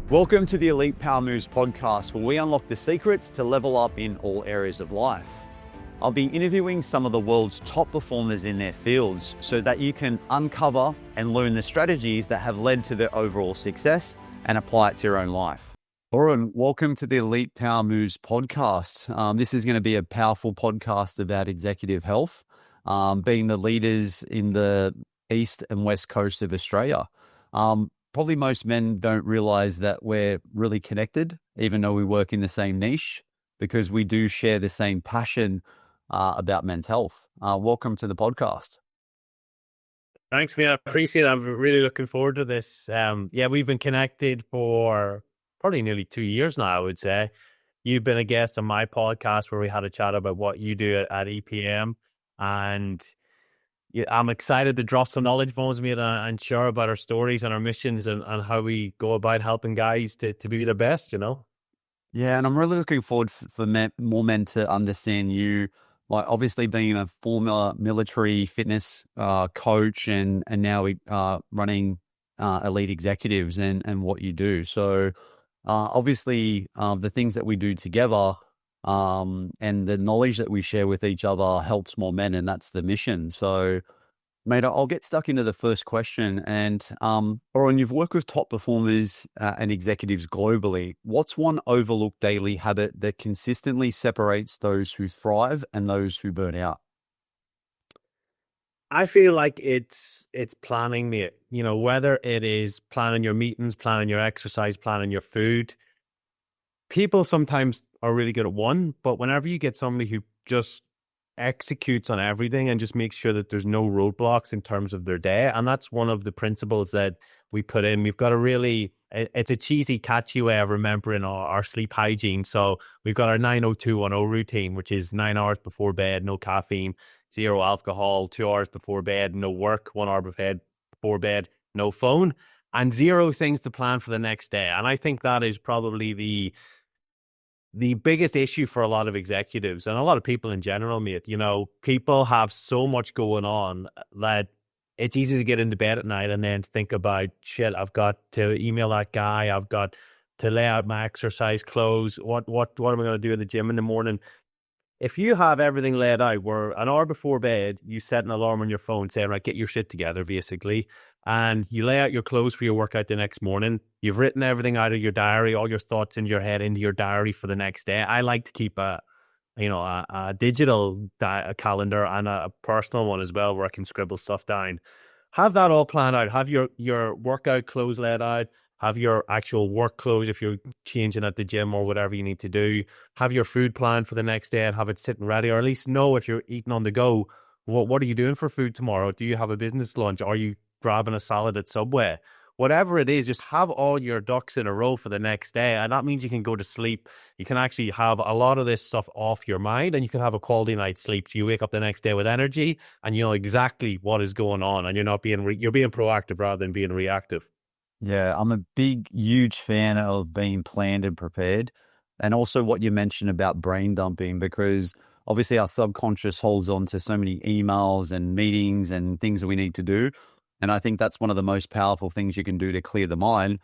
Welcome to the Elite Power Moves podcast, where we unlock the secrets to level up in all areas of life. I'll be interviewing some of the world's top performers in their fields so that you can uncover and learn the strategies that have led to their overall success and apply it to your own life. Odhran, welcome to the Elite Power Moves podcast. This is going to be a powerful podcast about executive health, being the leaders in the East and West Coast of Australia. Probably most men don't realize that we're really connected, even though we work in the same niche, because we do share the same passion about men's health. Welcome to the podcast. Thanks, man. I appreciate it. I'm really looking forward to this. We've been connected for probably nearly 2 years now, I would say. You've been a guest on my podcast where we had a chat about what you do at EPM, and I'm excited to drop some knowledge bombs, mate, and share about our stories and our missions and how we go about helping guys to be their best, you know? Yeah, and I'm really looking forward for more men to understand you, like obviously being a former military fitness coach and now running elite executives and what you do. So obviously the things that we do together and the knowledge that we share with each other helps more men, and that's the mission. So, mate, I'll get stuck into the first question. And Odhran, you've worked with top performers and executives globally. What's one overlooked daily habit that consistently separates those who thrive and those who burn out? I feel like it's planning, mate. You know, whether it is planning your meetings, planning your exercise, planning your food. People sometimes are really good at one, but whenever you get somebody who just executes on everything and just makes sure that there's no roadblocks in terms of their day, and that's one of the principles that we put in. We've got it's a cheesy, catchy way of remembering our sleep hygiene. So we've got our 90210 routine, which is 9 hours before bed, no caffeine, 0 alcohol, 2 hours before bed, no work, 1 hour before bed, no phone, and 0 things to plan for the next day. And I think that is probably the biggest issue for a lot of executives and a lot of people in general, mate. You know, people have so much going on that it's easy to get into bed at night and then think about, shit, I've got to email that guy. I've got to lay out my exercise clothes. What am I going to do in the gym in the morning? If you have everything laid out where an hour before bed, you set an alarm on your phone saying, right, get your shit together, basically, and you lay out your clothes for your workout the next morning, you've written everything out of your diary, all your thoughts in your head into your diary for the next day. I like to keep a digital calendar and a personal one as well where I can scribble stuff down. Have that all planned out. Have your workout clothes laid out. Have your actual work clothes if you're changing at the gym or whatever you need to do. Have your food planned for the next day and have it sitting ready, or at least know if you're eating on the go, what are you doing for food tomorrow? Do you have a business lunch? Are you grabbing a salad at Subway? Whatever it is, just have all your ducks in a row for the next day. And that means you can go to sleep. You can actually have a lot of this stuff off your mind and you can have a quality night's sleep. So you wake up the next day with energy and you know exactly what is going on and you're being proactive rather than being reactive. Yeah, I'm a huge fan of being planned and prepared. And also what you mentioned about brain dumping, because obviously our subconscious holds on to so many emails and meetings and things that we need to do. And I think that's one of the most powerful things you can do to clear the mind.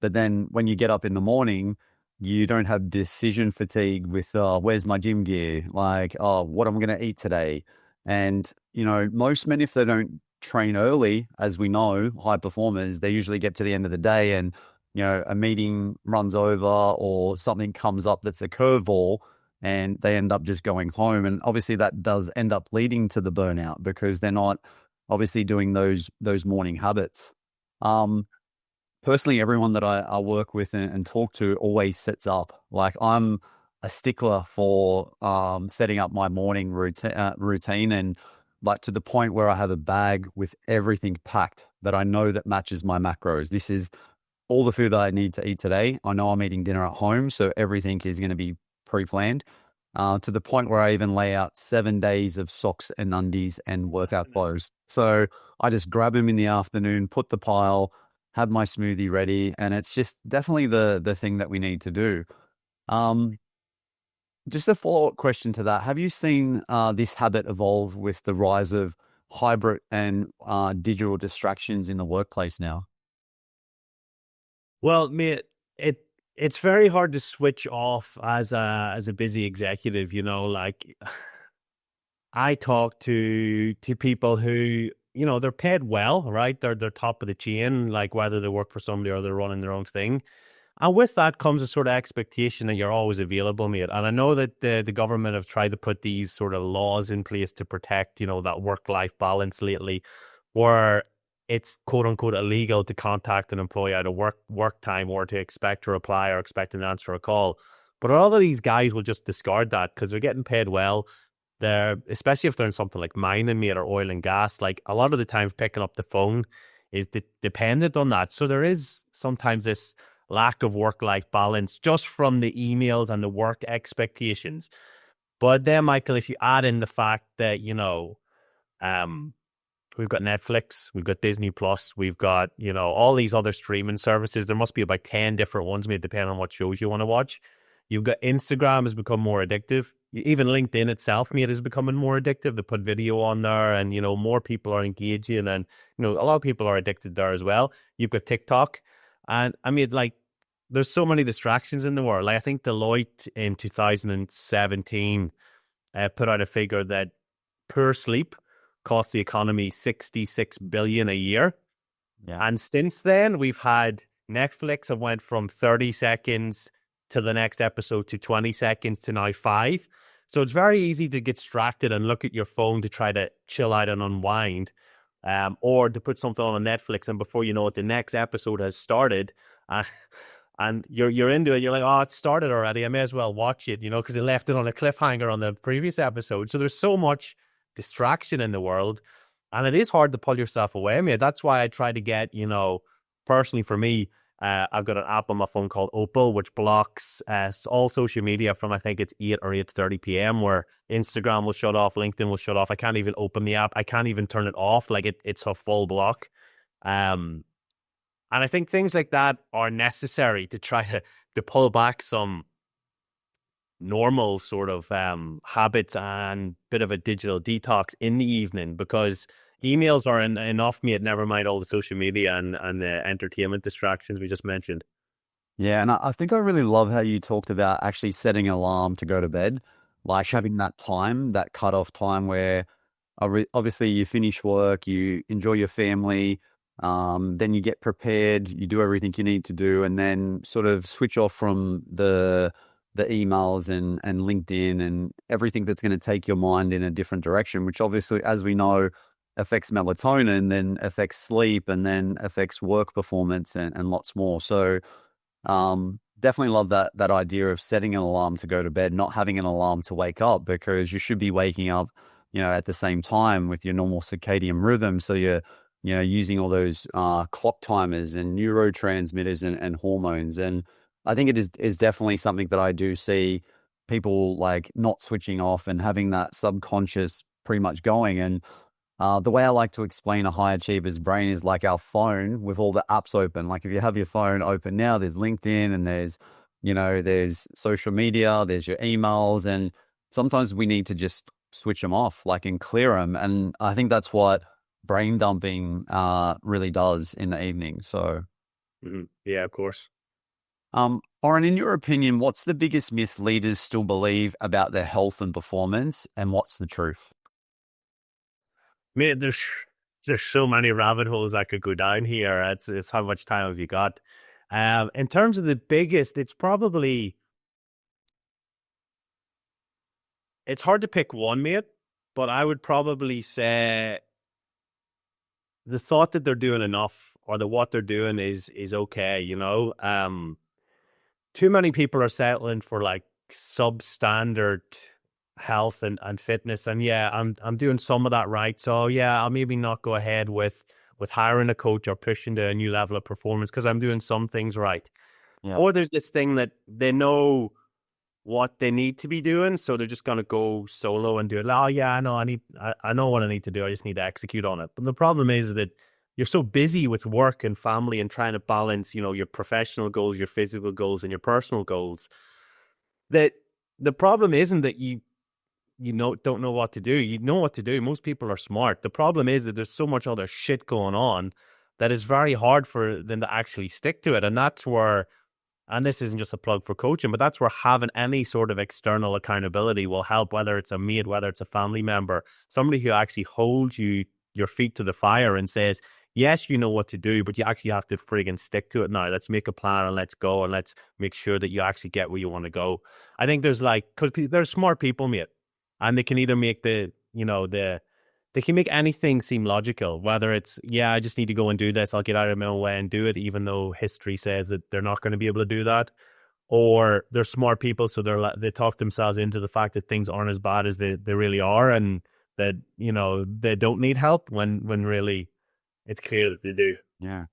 But then when you get up in the morning, you don't have decision fatigue with, where's my gym gear? Like, oh, what am I going to eat today? And, you know, most men, if they don't train early, as we know, high performers, they usually get to the end of the day and, you know, a meeting runs over or something comes up that's a curveball and they end up just going home. And obviously that does end up leading to the burnout because they're not obviously doing those morning habits. Personally, everyone that I work with and talk to always sets up. Like I'm a stickler for setting up my morning routine and like to the point where I have a bag with everything packed that I know that matches my macros. This is all the food that I need to eat today. I know I'm eating dinner at home, so everything is going to be pre-planned to the point where I even lay out 7 days of socks and undies and workout clothes. So I just grab them in the afternoon, put the pile, have my smoothie ready, and it's just definitely the thing that we need to do. Just a follow-up question to that. Have you seen this habit evolve with the rise of hybrid and digital distractions in the workplace now? Well, mate, it it's very hard to switch off as a busy executive, you know, like I talk to people who, you know, they're paid well, right? They're top of the chain, like whether they work for somebody or they're running their own thing. And with that comes a sort of expectation that you're always available, mate. And I know that the government have tried to put these sort of laws in place to protect, you know, that work-life balance lately, where it's quote unquote illegal to contact an employee out of work time or to expect a reply or expect an answer or a call. But a lot of these guys will just discard that because they're getting paid well. They're, especially if they're in something like mining, mate, or oil and gas, like a lot of the time picking up the phone is dependent on that. So there is sometimes this lack of work-life balance just from the emails and the work expectations. But then, Michael, if you add in the fact that, you know, um, we've got Netflix, we've got Disney Plus, we've got, you know, all these other streaming services. There must be about 10 different ones, maybe depending on what shows you want to watch. You've got Instagram has become more addictive. Even LinkedIn itself, mate, is becoming more addictive. They put video on there and, you know, more people are engaging and, you know, a lot of people are addicted there as well. You've got TikTok. And I mean, like, there's so many distractions in the world. Like, I think Deloitte in 2017 put out a figure that poor sleep costs the economy 66 billion a year. Yeah. And since then, we've had Netflix have went from 30 seconds to the next episode to 20 seconds to now 5. So it's very easy to get distracted and look at your phone to try to chill out and unwind, or to put something on Netflix, and before you know it, the next episode has started. Uh, and you're into it. You're like, oh, it started already. I may as well watch it, you know, because they left it on a cliffhanger on the previous episode. So there's so much distraction in the world, and it is hard to pull yourself away, mate. That's why I try to get, you know, personally for me, I've got an app on my phone called Opal, which blocks all social media from I think it's 8 or 8:30 p.m. where Instagram will shut off, LinkedIn will shut off. I can't even open the app. I can't even turn it off. Like it's a full block. Um, and I think things like that are necessary to try to pull back some normal sort of habits and bit of a digital detox in the evening, because emails are enough, mate. Never mind all the social media and the entertainment distractions we just mentioned. Yeah, and I think I really love how you talked about actually setting an alarm to go to bed, like having that time, that cutoff time where obviously you finish work, you enjoy your family, then you get prepared, you do everything you need to do, and then sort of switch off from the emails and LinkedIn and everything that's going to take your mind in a different direction, which obviously, as we know, affects melatonin, then affects sleep, and then affects work performance and lots more. So definitely love that idea of setting an alarm to go to bed, not having an alarm to wake up, because you should be waking up, you know, at the same time with your normal circadian rhythm. So you're, you know, using all those clock timers and neurotransmitters and hormones. And I think it is definitely something that I do see people like not switching off and having that subconscious pretty much going. And the way I like to explain a high achiever's brain is like our phone with all the apps open. Like if you have your phone open now, there's LinkedIn and there's, you know, there's social media, there's your emails, and sometimes we need to just switch them off, like and clear them. And I think that's what brain dumping really does in the evening. So, Yeah, of course. Oren, in your opinion, what's the biggest myth leaders still believe about their health and performance, and what's the truth? Mate, there's so many rabbit holes I could go down here. It's how much time have you got? In terms of the biggest, it's hard to pick one, mate, but I would probably say the thought that they're doing enough or that what they're doing is okay, you know. Too many people are settling for like substandard health and fitness. And yeah, I'm doing some of that right. So yeah, I'll maybe not go ahead with hiring a coach or pushing to a new level of performance because I'm doing some things right. Yeah. Or there's this thing that they know what they need to be doing, so they're just gonna go solo and do it. Oh yeah, I know what I need to do. I just need to execute on it. But the problem is that you're so busy with work and family and trying to balance, you know, your professional goals, your physical goals, and your personal goals, that the problem isn't that you know don't know what to do. You know what to do. Most people are smart. The problem is that there's so much other shit going on that it's very hard for them to actually stick to it. And that's where And this isn't just a plug for coaching, but that's where having any sort of external accountability will help, whether it's a mate, whether it's a family member, somebody who actually holds your feet to the fire and says, yes, you know what to do, but you actually have to friggin' stick to it now. Let's make a plan and let's go, and let's make sure that you actually get where you want to go. I think because there's smart people, mate, and they can either make they can make anything seem logical, whether it's, yeah, I just need to go and do this. I'll get out of my own way and do it, even though history says that they're not going to be able to do that. Or they're smart people, so they talk themselves into the fact that things aren't as bad as they really are, and that, they don't need help when really it's clear that they do. Yeah.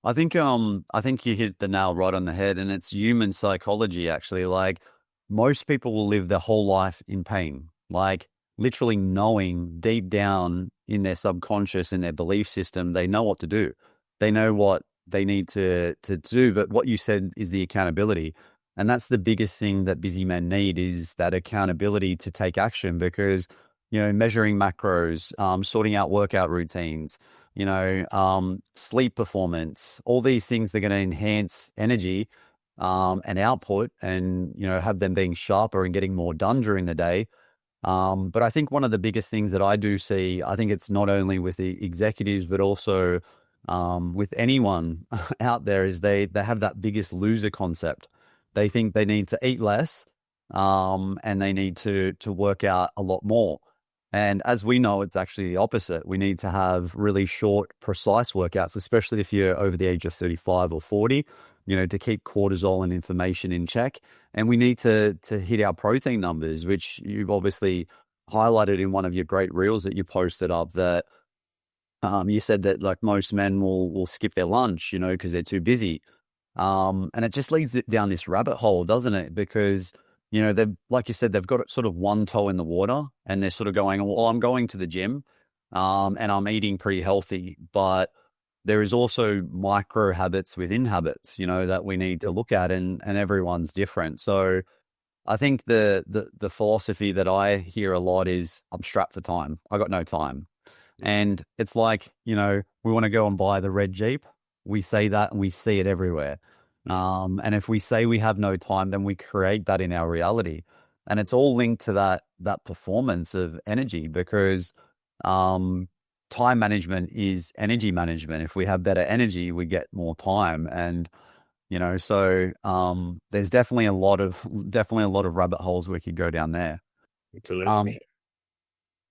I think you hit the nail right on the head, and it's human psychology actually. Like, most people will live their whole life in pain, like literally knowing deep down in their subconscious, in their belief system, they know what to do. They know what they need to do. But what you said is the accountability. And that's the biggest thing that busy men need, is that accountability to take action, because, measuring macros, sorting out workout routines, sleep performance, all these things, they're going to enhance energy and output, and, have them being sharper and getting more done during the day. But I think one of the biggest things that I do see, I think it's not only with the executives, but also with anyone out there, is they have that biggest loser concept. They think they need to eat less, and they need to work out a lot more. And as we know, it's actually the opposite. We need to have really short, precise workouts, especially if you're over the age of 35 or 40, to keep cortisol and inflammation in check. And we need to hit our protein numbers, which you've obviously highlighted in one of your great reels that you posted up, that you said that, like, most men will skip their lunch, because they're too busy. And it just leads it down this rabbit hole, doesn't it? Because, they've, like you said, they've got sort of one toe in the water, and they're sort of going, well, I'm going to the gym, and I'm eating pretty healthy, but there is also micro habits within habits, that we need to look at, and everyone's different. So I think the philosophy that I hear a lot is, I'm strapped for time. I got no time. And it's like, we want to go and buy the red Jeep. We say that and we see it everywhere. And if we say we have no time, then we create that in our reality. And it's all linked to that performance of energy, because time management is energy management. If we have better energy, we get more time. And, so there's definitely a lot of rabbit holes we could go down there. Absolutely.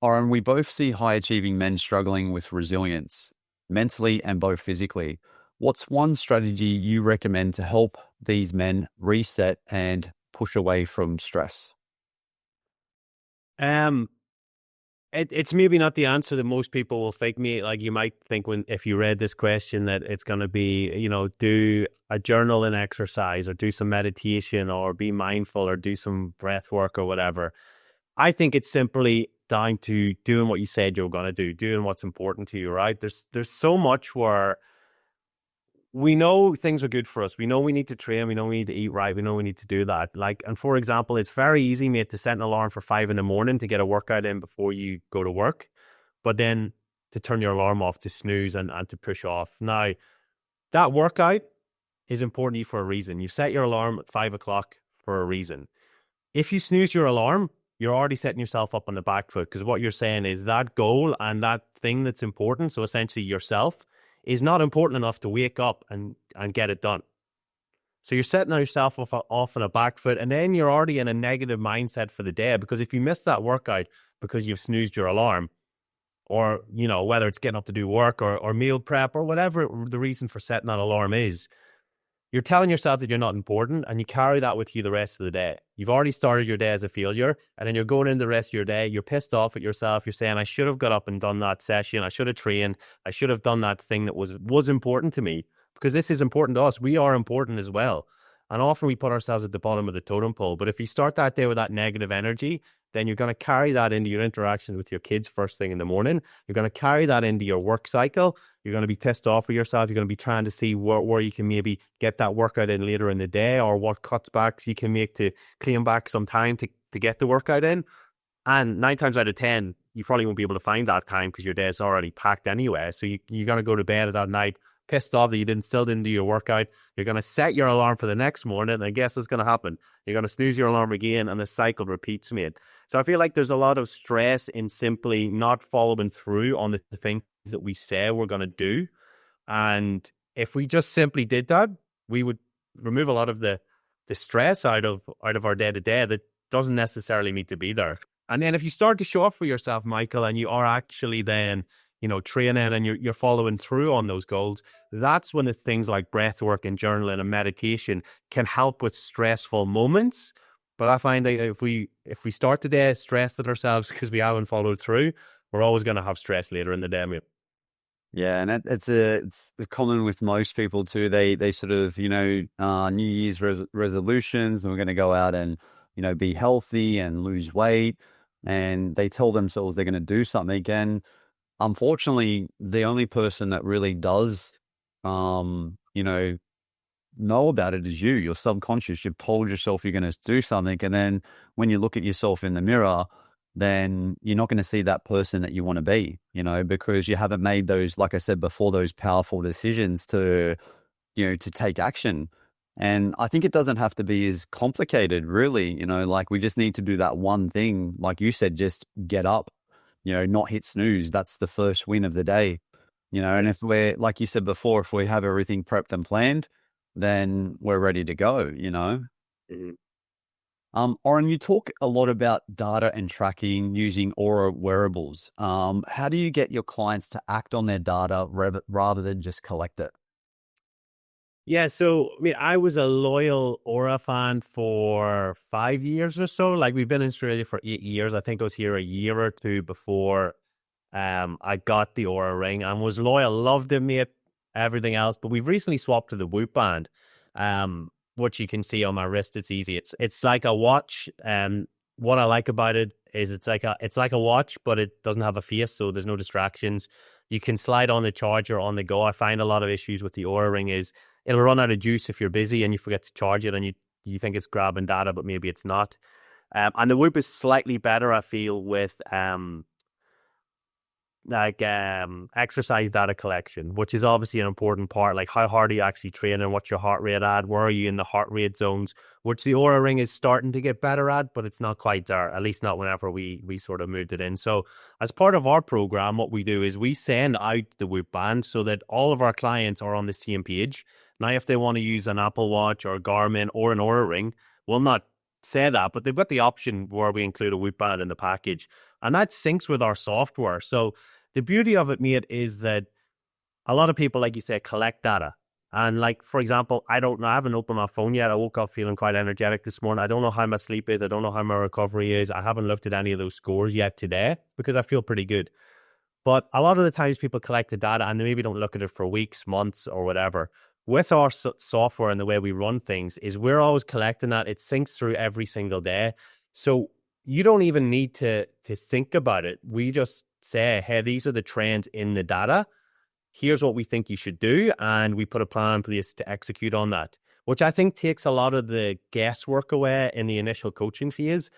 Oren, we both see high achieving men struggling with resilience, mentally and both physically. What's one strategy you recommend to help these men reset and push away from stress? It's maybe not the answer that most people will think. Me, like, you might think, if you read this question, that it's going to be, do a journal and exercise, or do some meditation, or be mindful, or do some breath work, or whatever. I think it's simply down to doing what you said you were going to do, doing what's important to you, right? There's so much where we know things are good for us. We know we need to train. We know we need to eat right. We know we need to do that. Like, and for example, it's very easy, mate, to set an alarm for 5 a.m. to get a workout in before you go to work, but then to turn your alarm off, to snooze and to push off. Now, that workout is important to you for a reason. You set your alarm at 5 o'clock for a reason. If you snooze your alarm, you're already setting yourself up on the back foot, because what you're saying is that goal and that thing that's important, so essentially yourself, is not important enough to wake up and get it done. So you're setting yourself off on a back foot, and then you're already in a negative mindset for the day, because if you miss that workout because you've snoozed your alarm, or, whether it's getting up to do work or meal prep or whatever the reason for setting that alarm is, you're telling yourself that you're not important, and you carry that with you the rest of the day. You've already started your day as a failure, and then you're going into the rest of your day, you're pissed off at yourself. You're saying, I should have got up and done that session. I should have trained. I should have done that thing that was important to me, because this is important to us. We are important as well. And often we put ourselves at the bottom of the totem pole. But if you start that day with that negative energy, then you're going to carry that into your interactions with your kids first thing in the morning. You're going to carry that into your work cycle. You're going to be pissed off with yourself. You're going to be trying to see where you can maybe get that workout in later in the day, or what cutbacks you can make to claim back some time to get the workout in. And 9 times out of 10, you probably won't be able to find that time, because your day is already packed anyway. So you're going to go to bed at that night pissed off that still didn't do your workout. You're going to set your alarm for the next morning, and guess what's going to happen? You're going to snooze your alarm again, and the cycle repeats, mate. So I feel like there's a lot of stress in simply not following through on the things that we say we're going to do. And if we just simply did that, we would remove a lot of the stress out of our day to day that doesn't necessarily need to be there. And then if you start to show up for yourself, Michael, and you are actually then, training and you're following through on those goals, that's when the things like breath work and journaling and meditation can help with stressful moments. But I find that if we start the day stressed at ourselves because we haven't followed through, we're always going to have stress later in the day, mate. Yeah, and it's common with most people too. They sort of New Year's resolutions, and we're going to go out and be healthy and lose weight, and they tell themselves they're going to do something. And unfortunately, the only person that really does, know about it is you. Your subconscious. You've told yourself you're going to do something, and then when you look at yourself in the mirror, then you're not going to see that person that you want to be, because you haven't made those, like I said before, those powerful decisions to take action. And I think it doesn't have to be as complicated, really. Like we just need to do that one thing. Like you said, just get up, not hit snooze. That's the first win of the day, and if we're, like you said before, if we have everything prepped and planned, then we're ready to go. Mhm. Oren, you talk a lot about data and tracking using Aura wearables. How do you get your clients to act on their data rather than just collect it? Yeah, so I mean, I was a loyal Aura fan for 5 years or so. Like we've been in Australia for 8 years. I think I was here a year or two before I got the Aura ring and was loyal, loved it, mate, everything else. But we've recently swapped to the Whoop band, which you can see on my wrist. It's easy. It's like a watch. What I like about it is it's like a watch, but it doesn't have a face, so there's no distractions. You can slide on the charger on the go. I find a lot of issues with the Aura ring is it'll run out of juice if you're busy and you forget to charge it, and you think it's grabbing data, but maybe it's not. And the Whoop is slightly better, I feel, with exercise data collection, which is obviously an important part. Like how hard are you actually training? What's your heart rate at? Where are you in the heart rate zones? Which the Aura ring is starting to get better at, but it's not quite there. At least not whenever we sort of moved it in. So as part of our program, what we do is we send out the Whoop band so that all of our clients are on the same page. Now, if they want to use an Apple Watch or Garmin or an Aura ring, we'll not say that, but they've got the option where we include a Whoop band in the package, and that syncs with our software. So the beauty of it, mate, is that a lot of people, like you say, collect data. And like, for example, I don't know, I haven't opened my phone yet. I woke up feeling quite energetic this morning. I don't know how my sleep is. I don't know how my recovery is. I haven't looked at any of those scores yet today because I feel pretty good. But a lot of the times people collect the data and they maybe don't look at it for weeks, months, or whatever. With our software and the way we run things is we're always collecting that. It syncs through every single day. So you don't even need to think about it. We just say, hey, these are the trends in the data. Here's what we think you should do. And we put a plan in place to execute on that, which I think takes a lot of the guesswork away in the initial coaching phase.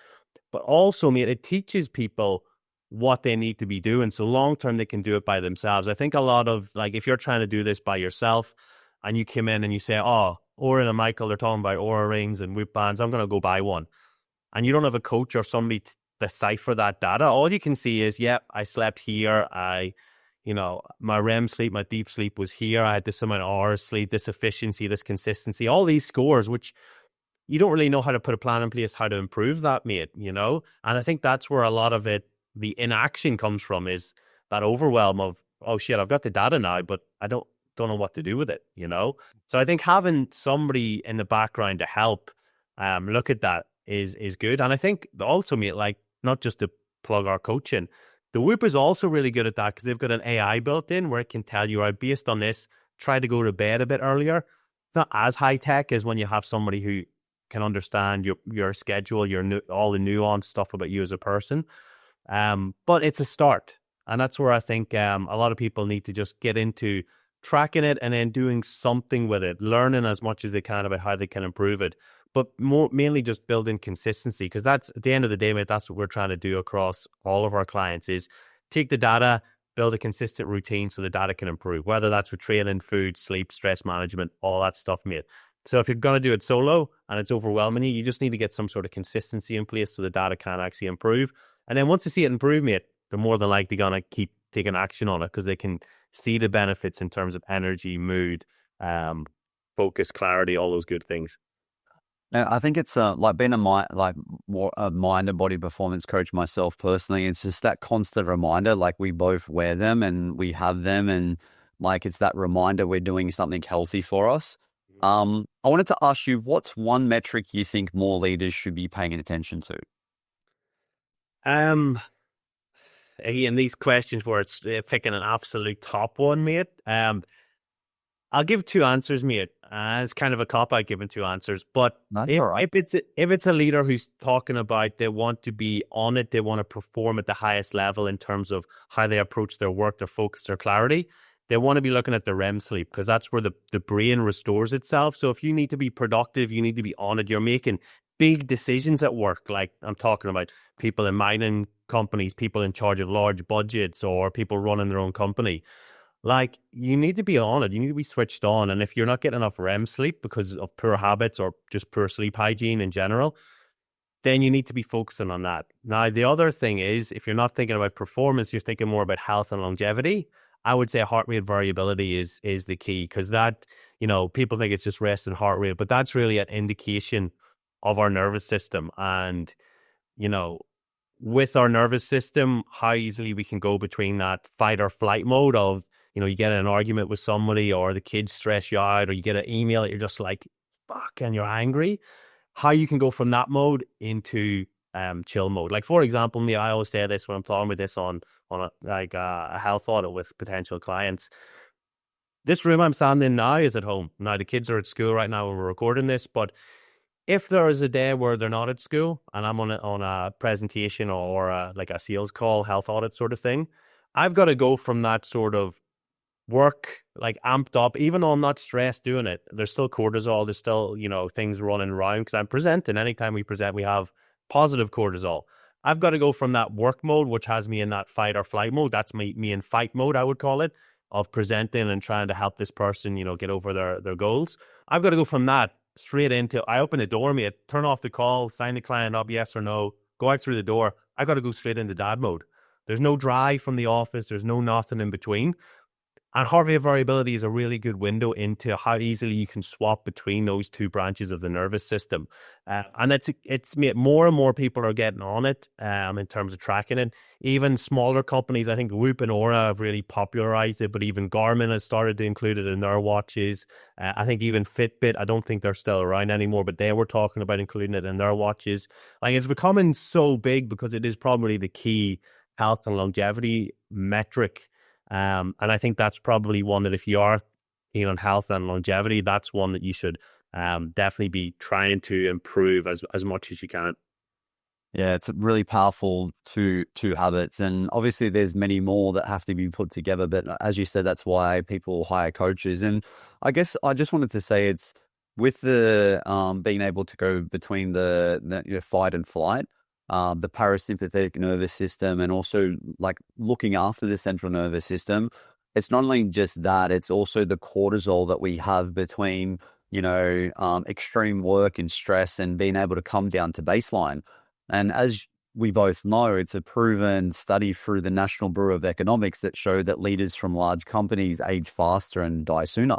But also, mate, it teaches people what they need to be doing. So long term, they can do it by themselves. I think a lot of, like, if you're trying to do this by yourself and you come in and you say, oh, Oren and Michael, they're talking about Aura rings and Whoop bands, I'm going to go buy one. And you don't have a coach or somebody to decipher that data. All you can see is, yeah, I slept here. My REM sleep, my deep sleep was here. I had this amount of hours sleep, this efficiency, this consistency, all these scores, which you don't really know how to put a plan in place, how to improve that, mate, And I think that's where a lot of it, the inaction comes from, is that overwhelm of, oh shit, I've got the data now, but I don't know what to do with it, So I think having somebody in the background to help look at that is good. And I think also, mate, like, not just to plug our coaching, the Whoop is also really good at that because they've got an AI built in where it can tell you, based on this, try to go to bed a bit earlier. It's not as high tech as when you have somebody who can understand your schedule, all the nuanced stuff about you as a person. But it's a start. And that's where I think a lot of people need to just get into tracking it and then doing something with it, learning as much as they can about how they can improve it, but mainly just building consistency, because that's, at the end of the day, mate, that's what we're trying to do across all of our clients is take the data, build a consistent routine so the data can improve, whether that's with training, food, sleep, stress management, all that stuff, mate. So if you're going to do it solo and it's overwhelming you, you just need to get some sort of consistency in place so the data can actually improve. And then once they see it improve, mate, they're more than likely going to keep taking action on it because they can see the benefits in terms of energy, mood, focus, clarity, all those good things. And I think it's like being a mind, like more a mind and body performance coach myself personally. It's just that constant reminder, like we both wear them and we have them, and like it's that reminder we're doing something healthy for us. I wanted to ask you, what's one metric you think more leaders should be paying attention to? Um, Again, these questions where it's picking an absolute top one, mate. I'll give two answers, mate. It's kind of a cop out giving two answers, but That's all right. if it's a leader who's talking about they want to be on it, they want to perform at the highest level in terms of how they approach their work, their focus, their clarity. They want to be looking at the REM sleep because that's where the brain restores itself. So if you need to be productive, you need to be on it. You're making big decisions at work. Like I'm talking about people in mining companies, people in charge of large budgets, or people running their own company. Like you need to be on it. You need to be switched on. And if you're not getting enough REM sleep because of poor habits or just poor sleep hygiene in general, then you need to be focusing on that. Now, the other thing is if you're not thinking about performance, you're thinking more about health and longevity. I would say heart rate variability is the key because that, people think it's just rest and heart rate, but that's really an indication of our nervous system. And, you know, with our nervous system, how easily we can go between that fight or flight mode of, you get in an argument with somebody or the kids stress you out or you get an email that you're just like, fuck, and you're angry. How you can go from that mode into chill mode. Like, for example, me, I always say this when I'm talking with this on a health audit with potential clients. This room I'm standing in now is at home. Now, the kids are at school right now when we're recording this, but if there is a day where they're not at school and I'm on a presentation or like a sales call, health audit sort of thing, I've got to go from that sort of work like amped up, even though I'm not stressed doing it. There's still cortisol, there's still, things running around because I'm presenting. Anytime we present, we have positive cortisol. I've got to go from that work mode, which has me in that fight or flight mode. That's me in fight mode, I would call it, of presenting and trying to help this person, get over their goals. I've got to go from that straight into, I open the door, mate, turn off the call, sign the client up, yes or no, go out through the door. I got to go straight into dad mode. There's no drive from the office. There's no nothing in between. And heart rate variability is a really good window into how easily you can swap between those two branches of the nervous system. And it's more and more people are getting on it in terms of tracking it. Even smaller companies, I think Whoop and Aura have really popularized it, but even Garmin has started to include it in their watches. I think even Fitbit, I don't think they're still around anymore, but they were talking about including it in their watches. Like it's becoming so big because it is probably the key health and longevity metric. And I think that's probably one that if you are keen on health and longevity, that's one that you should definitely be trying to improve as much as you can. Yeah, it's really powerful two habits, and obviously there's many more that have to be put together. But as you said, that's why people hire coaches. And I guess I just wanted to say it's with the being able to go between the fight and flight, the parasympathetic nervous system, and also like looking after the central nervous system. It's not only just that; it's also the cortisol that we have between extreme work and stress and being able to come down to baseline. And as we both know, it's a proven study through the National Bureau of Economics that show that leaders from large companies age faster and die sooner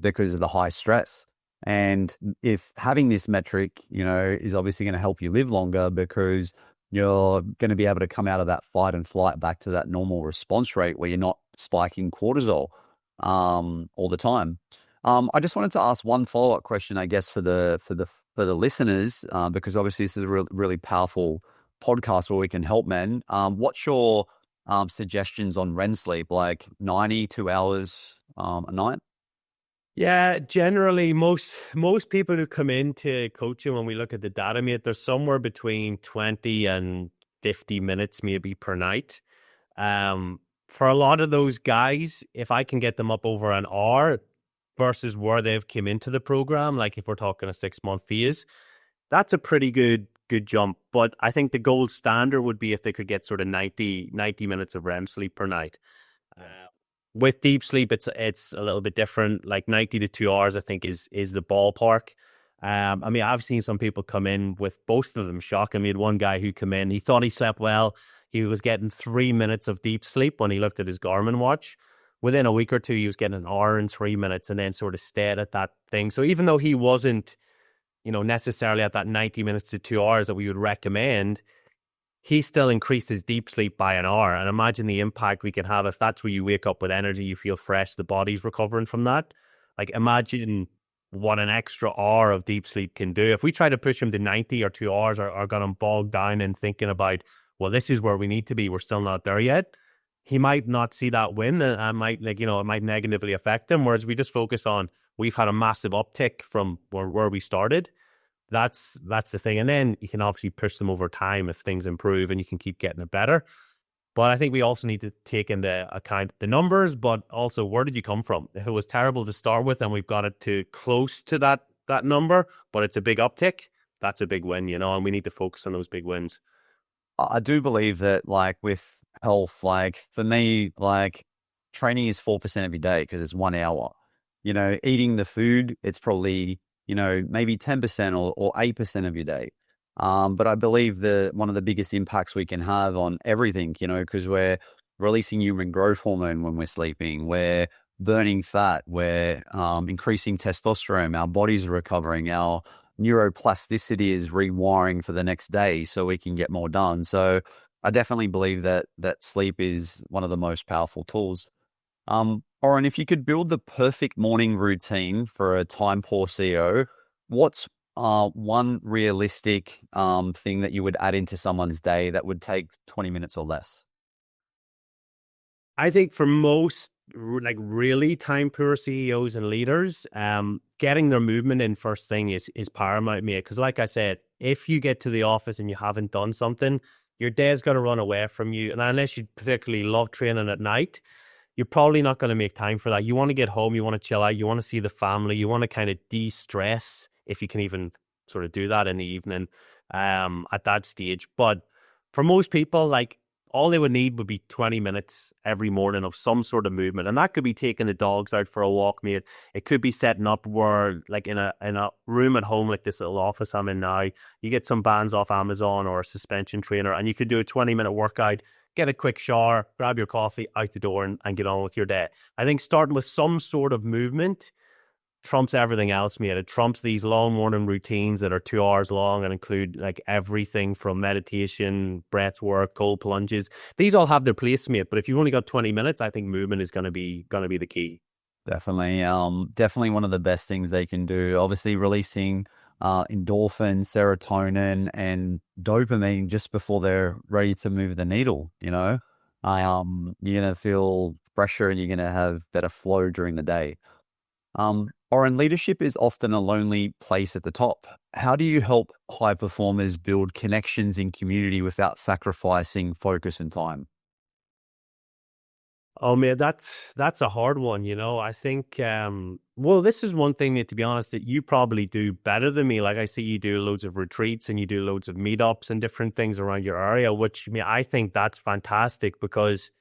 because of the high stress. And if having this metric, is obviously going to help you live longer because you're going to be able to come out of that fight and flight back to that normal response rate where you're not spiking cortisol all the time. I just wanted to ask one follow-up question, I guess, for the listeners, because obviously this is a really powerful podcast where we can help men. What's your suggestions on REM sleep, like 92 hours a night? Yeah, generally most people who come into coaching, when we look at the data, mate, there's somewhere between 20 and 50 minutes maybe per night. For a lot of those guys, if I can get them up over an hour versus where they've come into the program, like if we're talking a 6-month phase, that's a pretty good jump. But I think the gold standard would be if they could get sort of 90 minutes of REM sleep per night. Yeah. With deep sleep, it's a little bit different. Like 90 to 2 hours, I think is the ballpark. I mean, I've seen some people come in with both of them shocking me. Had one guy who came in, he thought he slept well. He was getting 3 minutes of deep sleep when he looked at his Garmin watch. Within a week or two, he was getting an hour and 3 minutes, and then sort of stayed at that thing. So even though he wasn't, necessarily at that 90 minutes to 2 hours that we would recommend, he still increased his deep sleep by an hour. And imagine the impact we can have if that's where you wake up with energy, you feel fresh, the body's recovering from that. Like, imagine what an extra hour of deep sleep can do. If we try to push him to 90 or 2 hours, or got him bogged down in thinking about, well, this is where we need to be, we're still not there yet, he might not see that win, and might, it might negatively affect him. Whereas we just focus on, we've had a massive uptick from where we started. That's the thing. And then you can obviously push them over time if things improve and you can keep getting it better. But I think we also need to take into account the numbers, but also, where did you come from? If it was terrible to start with and we've got it to close to that number, but it's a big uptick, that's a big win, and we need to focus on those big wins. I do believe that, like, with health, like for me, like training is 4% every day because it's 1 hour. Eating the food, it's probably, maybe 10% or 8% of your day. But I believe that one of the biggest impacts we can have on everything, because we're releasing human growth hormone when we're sleeping, we're burning fat, we're increasing testosterone, our bodies are recovering, our neuroplasticity is rewiring for the next day so we can get more done. So I definitely believe that sleep is one of the most powerful tools. Oren, if you could build the perfect morning routine for a time poor CEO, what's one realistic thing that you would add into someone's day that would take 20 minutes or less? I think for most really time poor CEOs and leaders, getting their movement in first thing is paramount, mate. Because like I said, if you get to the office and you haven't done something, your day's going to run away from you. And unless you particularly love training at night, you're probably not going to make time for that. You want to get home, you want to chill out, you want to see the family, you want to kind of de-stress, if you can even sort of do that in the evening at that stage. But for most people, like, all they would need would be 20 minutes every morning of some sort of movement. And that could be taking the dogs out for a walk, mate. It could be setting up where, like, in a room at home, like this little office I'm in now, you get some bands off Amazon or a suspension trainer, and you could do a 20-minute workout, get a quick shower, grab your coffee, out the door, and get on with your day. I think starting with some sort of movement trumps everything else, mate. It trumps these long morning routines that are 2 hours long and include, like, everything from meditation, breath work, cold plunges. These all have their place, mate. But if you've only got 20 minutes, I think movement is gonna be the key. Definitely. Definitely one of the best things they can do. Obviously, releasing endorphin, serotonin, and dopamine just before they're ready to move the needle. You're gonna feel fresher and you're gonna have better flow during the day. Oren, leadership is often a lonely place at the top. How do you help high performers build connections in community without sacrificing focus and time? Oh man, that's a hard one. I think well, this is one thing that, to be honest, that you probably do better than me. Like, I see you do loads of retreats and you do loads of meetups and different things around your area, which, I mean, I think that's fantastic because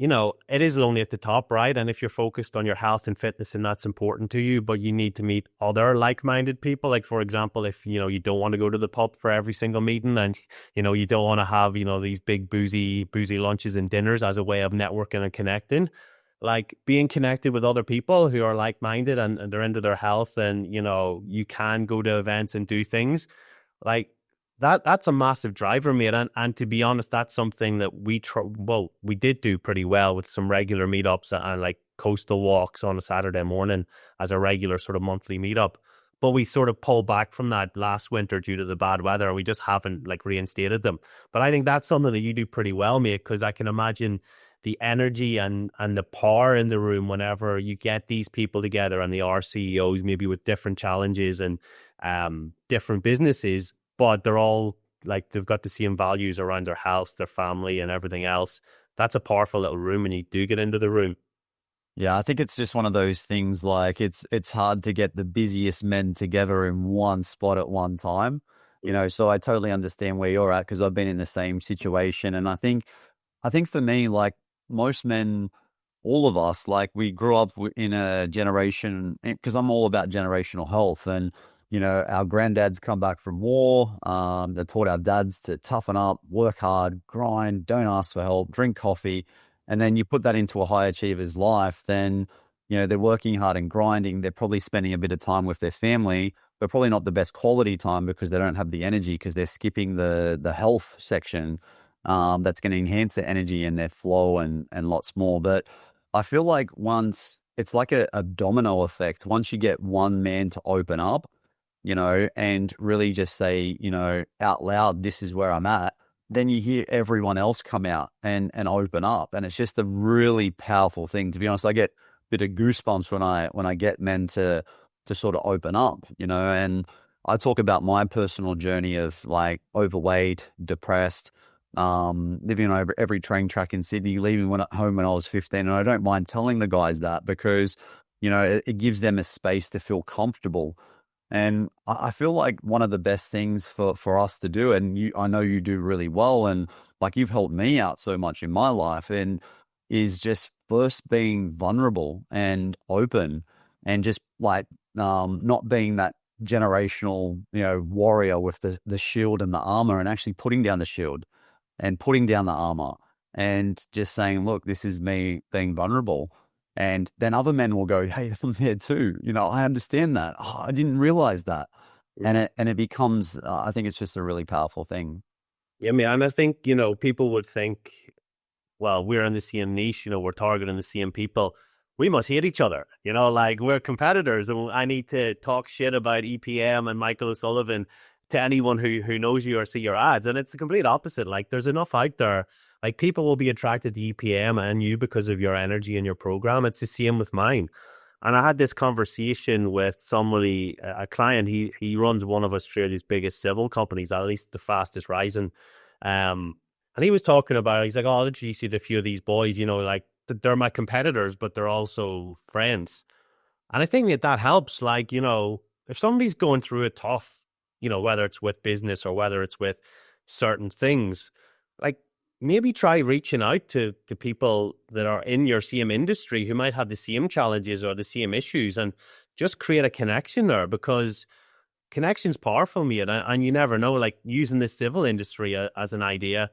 it is lonely at the top, right? And if you're focused on your health and fitness and that's important to you, but you need to meet other like-minded people. Like, for example, if, you don't want to go to the pub for every single meeting, and, you don't want to have, these big boozy lunches and dinners as a way of networking and connecting, like, being connected with other people who are like-minded and they're into their health, and, you can go to events and do things like, that's a massive driver, mate. And to be honest, that's something that we did do pretty well with some regular meetups and like coastal walks on a Saturday morning as a regular sort of monthly meetup. But we sort of pulled back from that last winter due to the bad weather. We just haven't, like, reinstated them. But I think that's something that you do pretty well, mate, because I can imagine the energy and the power in the room whenever you get these people together, and they are CEOs maybe with different challenges and different businesses, but they're all, like, they've got the same values around their health, their family, and everything else. That's a powerful little room when you do get into the room. Yeah, I think it's just one of those things, like it's hard to get the busiest men together in one spot at one time, so I totally understand where you're at because I've been in the same situation. And I think for me, like, most men all of us, like we grew up in a generation, because I'm all about generational health. And, our granddads come back from war. They taught our dads to toughen up, work hard, grind, don't ask for help, drink coffee. And then you put that into a high achiever's life, then, they're working hard and grinding. They're probably spending a bit of time with their family, but probably not the best quality time because they don't have the energy because they're skipping the health section, that's going to enhance their energy and their flow and lots more. But I feel like once it's like a domino effect, once you get one man to open up, and really just say, out loud, this is where I'm at, then you hear everyone else come out and open up. And it's just a really powerful thing. To be honest, I get a bit of goosebumps when I get men to sort of open up, and I talk about my personal journey of like overweight, depressed, living on every train track in Sydney, leaving home when I was 15. And I don't mind telling the guys that because, it gives them a space to feel comfortable. And I feel like one of the best things for us to do, and I know you do really well, and like you've helped me out so much in my life, and is just first being vulnerable and open and just like not being that generational, warrior with the shield and the armor, and actually putting down the shield and putting down the armor and just saying, look, this is me being vulnerable. And then other men will go, hey, I'm there too. I understand that. Oh, I didn't realize that. And it becomes, I think it's just a really powerful thing. Yeah, man, I think, people would think, well, we're in the same niche, we're targeting the same people. We must hate each other, like we're competitors, and I need to talk shit about EPM and Michael O'Sullivan to anyone who knows you or see your ads. And it's the complete opposite. Like there's enough out there. Like people will be attracted to EPM and you because of your energy and your program. It's the same with mine. And I had this conversation with somebody, a client. He runs one of Australia's biggest civil companies, at least the fastest rising. And he was talking about, he's like, oh, did you see a few of these boys, like they're my competitors, but they're also friends. And I think that helps. Like, if somebody's going through it tough, whether it's with business or whether it's with certain things, like maybe try reaching out to people that are in your same industry who might have the same challenges or the same issues, and just create a connection there, because connection's powerful, mate. And you never know, like using the civil industry as an idea,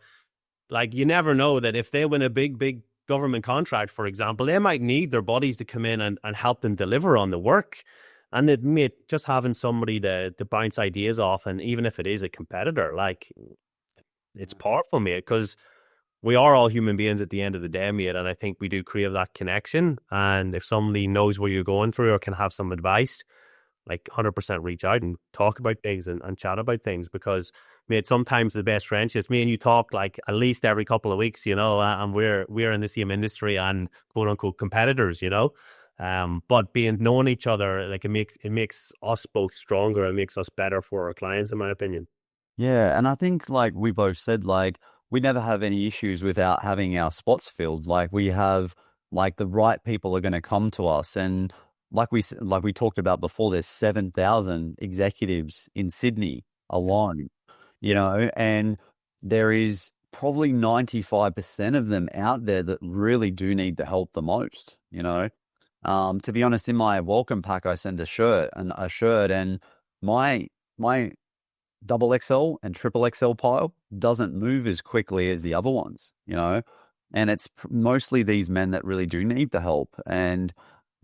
like you never know that if they win a big government contract, for example, they might need their buddies to come in and help them deliver on the work. And it made just having somebody to bounce ideas off, and even if it is a competitor, like it's powerful, mate, because we are all human beings at the end of the day, mate. And I think we do crave that connection. And if somebody knows what you're going through or can have some advice, like 100% reach out and talk about things and chat about things, because mate, sometimes the best friendships, me and you talk like at least every couple of weeks, and we're in the same industry and quote unquote competitors, but being knowing each other, like it makes us both stronger. It makes us better for our clients, in my opinion. Yeah. And I think like we both said, like we never have any issues without having our spots filled. Like we have, like the right people are going to come to us. And like we talked about before, there's 7,000 executives in Sydney alone, and there is probably 95% of them out there that really do need the help the most, to be honest, in my welcome pack, I send a shirt, and my double XL and triple XL pile doesn't move as quickly as the other ones, and it's mostly these men that really do need the help. And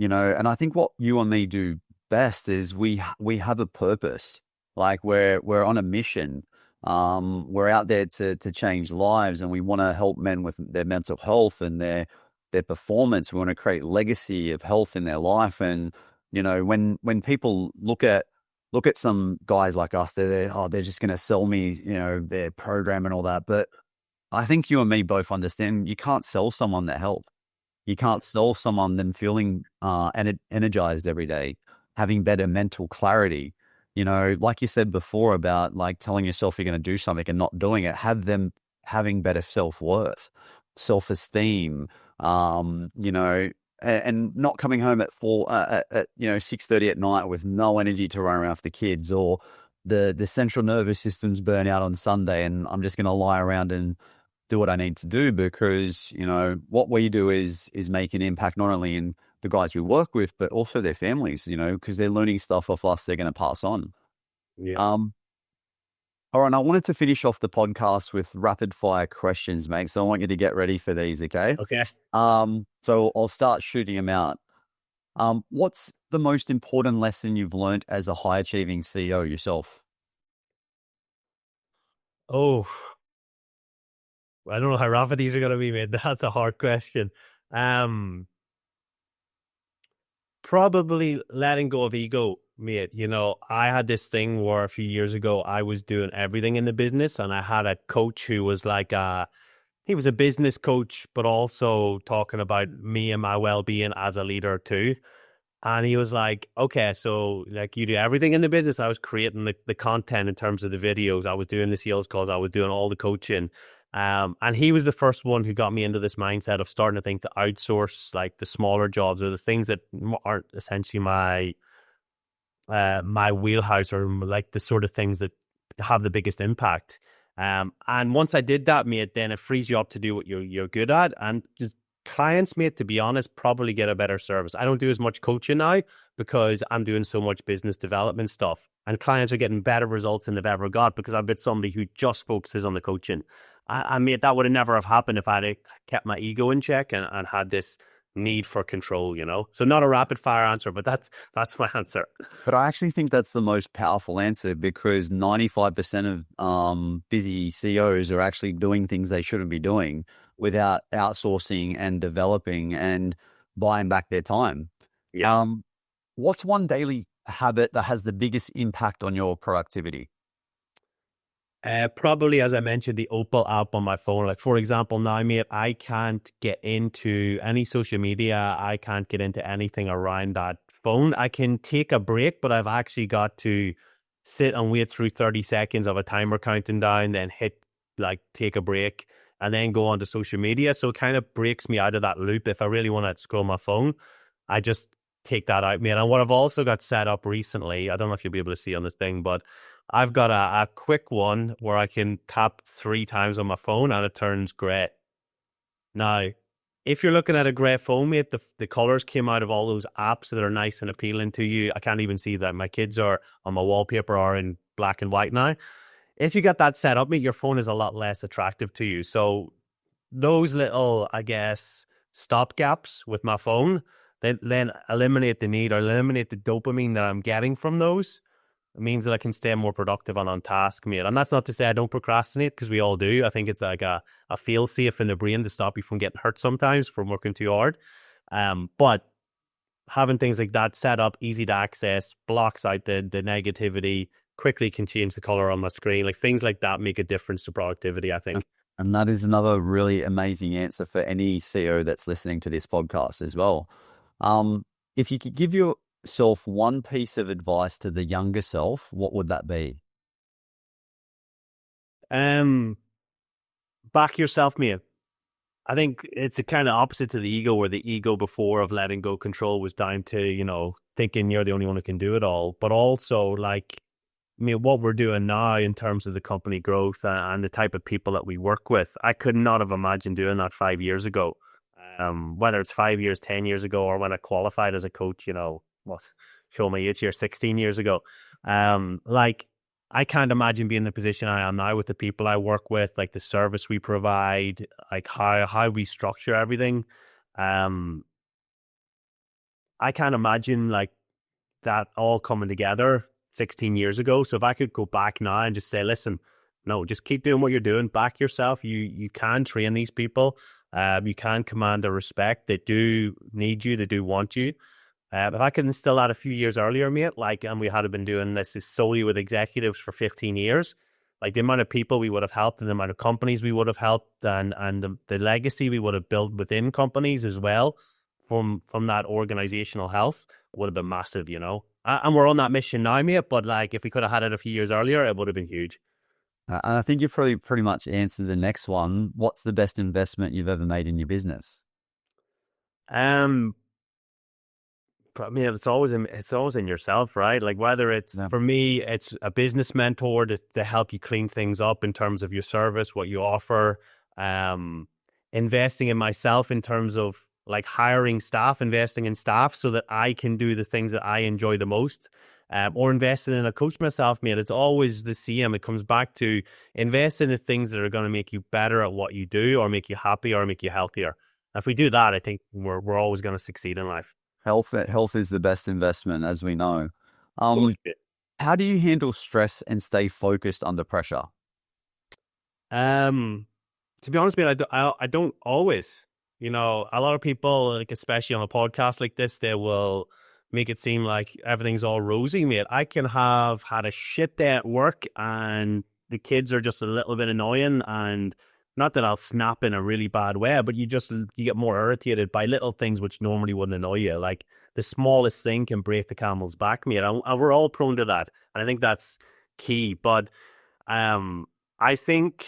I think what you and me do best is we have a purpose, like we're on a mission. We're out there to change lives, and we want to help men with their mental health and their performance. We want to create legacy of health in their life. And when people look at some guys like us, they're just going to sell me their program and all that. But I think you and me both understand you can't sell someone that help. You can't sell someone them feeling energized every day, having better mental clarity. Like you said before about like telling yourself you're going to do something and not doing it, have them having better self-worth, self-esteem, and not coming home at 6:30 at night with no energy to run around with the kids, or the central nervous system's burn out on Sunday and I'm just going to lie around and do what I need to do because, what we do is make an impact not only in the guys we work with, but also their families, because they're learning stuff off us they're going to pass on. Yeah. Um, all right, I wanted to finish off the podcast with rapid fire questions, mate. So I want you to get ready for these, okay? Okay. So I'll start shooting them out. What's the most important lesson you've learned as a high achieving CEO yourself? Oh, I don't know how rapid these are going to be, mate. That's a hard question. Um, Probably letting go of ego, mate. I had this thing where a few years ago I was doing everything in the business, and I had a coach who was like he was a business coach, but also talking about me and my well-being as a leader too. And he was like, okay, so like you do everything in the business. I was creating the content in terms of the videos. I was doing the sales calls. I was doing all the coaching. And he was the first one who got me into this mindset of starting to think to outsource like the smaller jobs or the things that aren't essentially my wheelhouse or like the sort of things that have the biggest impact. And once I did that, mate, then it frees you up to do what you're good at. And just clients, mate, to be honest, probably get a better service. I don't do as much coaching now because I'm doing so much business development stuff. And clients are getting better results than they've ever got because I've been somebody who just focuses on the coaching. Mate, that would have never have happened if I had kept my ego in check and had this need for control. So not a rapid fire answer, but that's my answer. But I actually think that's the most powerful answer because 95% of busy CEOs are actually doing things they shouldn't be doing without outsourcing and developing and buying back their time. Yeah. What's one daily habit that has the biggest impact on your productivity? Probably, as I mentioned, the Opal app on my phone. Like, for example, now, mate, I can't get into any social media. I can't get into anything around that phone. I can take a break, but I've actually got to sit and wait through 30 seconds of a timer counting down, then hit like take a break and then go on to social media. So it kind of breaks me out of that loop. If I really want to scroll my phone, I just take that out, mate. And what I've also got set up recently, I don't know if you'll be able to see on the thing, but I've got a quick one where I can tap 3 times on my phone and it turns gray. Now, if you're looking at a gray phone, mate, the colors came out of all those apps that are nice and appealing to you. I can't even see that. My kids are on my wallpaper are in black and white now. If you got that set up, mate, your phone is a lot less attractive to you. So those little, I guess, stop gaps with my phone, then eliminate the need or eliminate the dopamine that I'm getting from those. It means that I can stay more productive and on task, mate. And that's not to say I don't procrastinate because we all do. I think it's like a fail safe in the brain to stop you from getting hurt sometimes from working too hard. But having things like that set up, easy to access, blocks out the negativity, quickly can change the color on my screen. Like things like that make a difference to productivity, I think. And that is another really amazing answer for any CEO that's listening to this podcast as well. If you could give yourself one piece of advice to the younger self, what would that be? Back yourself, mate. I think it's a kind of opposite to the ego, where the ego before of letting go control was down to, thinking you're the only one who can do it all. But also, like, I mean, what we're doing now in terms of the company growth and the type of people that we work with, I could not have imagined doing that 5 years ago. Whether it's 5 years, 10 years ago, or when I qualified as a coach, show my age here, 16 years ago. Like, I can't imagine being in the position I am now with the people I work with, like the service we provide, like how we structure everything. I can't imagine like that all coming together 16 years ago. So if I could go back now and just say, listen, no, just keep doing what you're doing, back yourself. You can train these people. You can command the respect. They do need you. They do want you. If I could instill that a few years earlier, mate, and we had been doing this is solely with executives for 15 years, like the amount of people we would have helped and the amount of companies we would have helped and the legacy we would have built within companies as well from that organizational health would have been massive. And we're on that mission now, mate, but like if we could have had it a few years earlier, it would have been huge. And I think you've probably pretty much answered the next one. What's the best investment you've ever made in your business? I mean, it's always in yourself, right? Like whether it's Yeah. for me, it's a business mentor to help you clean things up in terms of your service, what you offer. um, investing in myself in terms of like hiring staff, investing in staff so that I can do the things that I enjoy the most. Or investing in a coach myself, mate. It's always the same. It comes back to invest in the things that are going to make you better at what you do, or make you happier, or make you healthier. If we do that, I think we're always going to succeed in life. Health is the best investment, as we know. Cool. How do you handle stress and stay focused under pressure? To be honest, man, I don't always. You know, a lot of people, like especially on a podcast like this, they will make it seem like everything's all rosy, mate. I can have had a shit day at work, and the kids are just a little bit annoying, and not that I'll snap in a really bad way, but you get more irritated by little things which normally wouldn't annoy you. Like the smallest thing can break the camel's back, mate. And we're all prone to that, and I think that's key. But I think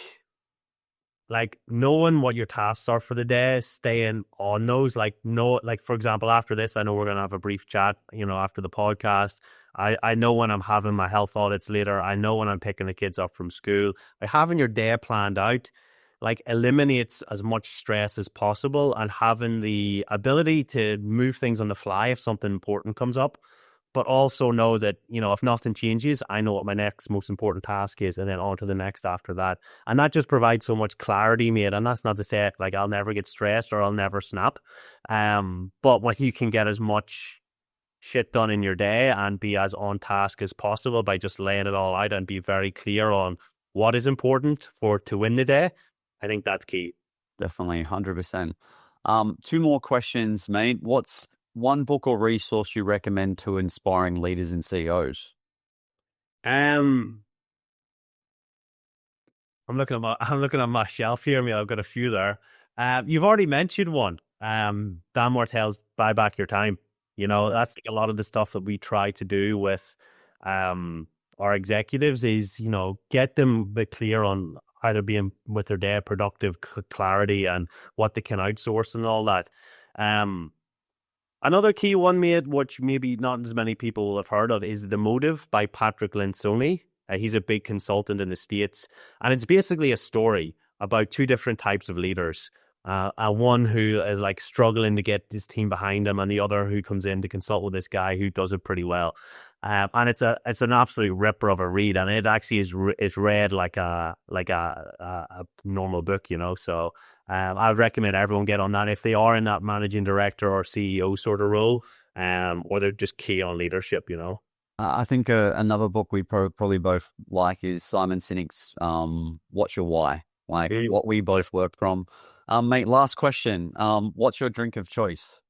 like knowing what your tasks are for the day, staying on those, like no, like for example, after this, I know we're gonna have a brief chat, you know, after the podcast. I know when I'm having my health audits later. I know when I'm picking the kids up from school. Like having your day planned out, like eliminates as much stress as possible, and having the ability to move things on the fly if something important comes up. But also know that, you know, if nothing changes, I know what my next most important task is, and then on to the next after that. And that just provides so much clarity, mate. And that's not to say like I'll never get stressed or I'll never snap. But when you can get as much shit done in your day and be as on task as possible by just laying it all out and be very clear on what is important for to win the day, I think that's key. Definitely, 100%. Two more questions, mate. What's one book or resource you recommend to inspiring leaders and CEOs? I'm looking at my shelf here, mate. I've got a few there. You've already mentioned one. Dan Martell's Buy Back Your Time. You know, that's like a lot of the stuff that we try to do with our executives is, you know, get them a bit clear on how they're being with their day, productive clarity, and what they can outsource and all that. Another key one, mate, which maybe not as many people will have heard of, is The Motive by Patrick Lencioni. He's a big consultant in the States, and it's basically a story about two different types of leaders. One who is like struggling to get his team behind him, and the other who comes in to consult with this guy who does it pretty well. And it's an absolute ripper of a read, and it actually is read like a normal book, you know. So I would recommend everyone get on that if they are in that managing director or CEO sort of role, or they're just key on leadership, you know. I think another book we probably both like is Simon Sinek's What's Your Why? Like what we both work from. Mate, last question. What's your drink of choice?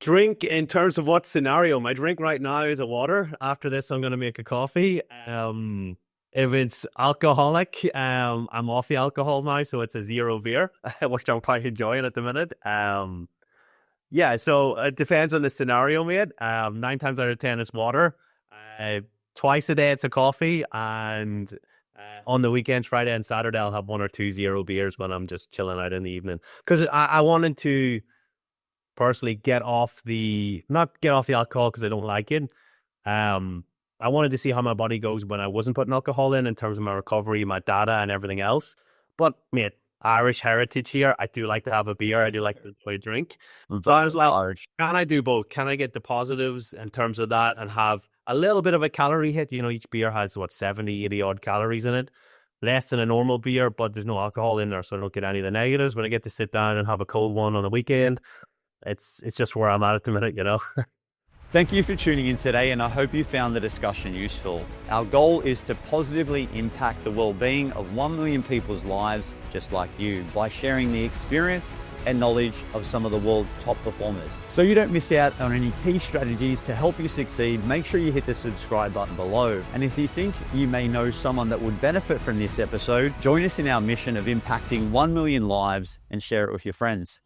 Drink in terms of what scenario? My drink right now is a water. After this, I'm going to make a coffee. If it's alcoholic, I'm off the alcohol now, so it's a zero beer, which I'm quite enjoying at the minute. Yeah, so it depends on the scenario, mate. 9 times out of 10, it's water. Twice a day, it's a coffee, and on the weekends, Friday and Saturday, I'll have 1 or 2 zero beers when I'm just chilling out in the evening. Because I wanted to personally not get off the alcohol because I don't like it. I wanted to see how my body goes when I wasn't putting alcohol in terms of my recovery, my data, and everything else. But, mate, Irish heritage here. I do like to have a beer. I do like to enjoy a drink. So I was like, can I do both? Can I get the positives in terms of that and have a little bit of a calorie hit? You know, each beer has, 70, 80 odd calories in it. Less than a normal beer, but there's no alcohol in there, so I don't get any of the negatives. When I get to sit down and have a cold one on the weekend, it's just where I'm at the minute, you know. Thank you for tuning in today, and I hope you found the discussion useful. Our goal is to positively impact the well-being of 1 million people's lives just like you by sharing the experience and knowledge of some of the world's top performers. So you don't miss out on any key strategies to help you succeed, make sure you hit the subscribe button below. And if you think you may know someone that would benefit from this episode, join us in our mission of impacting 1 million lives and share it with your friends.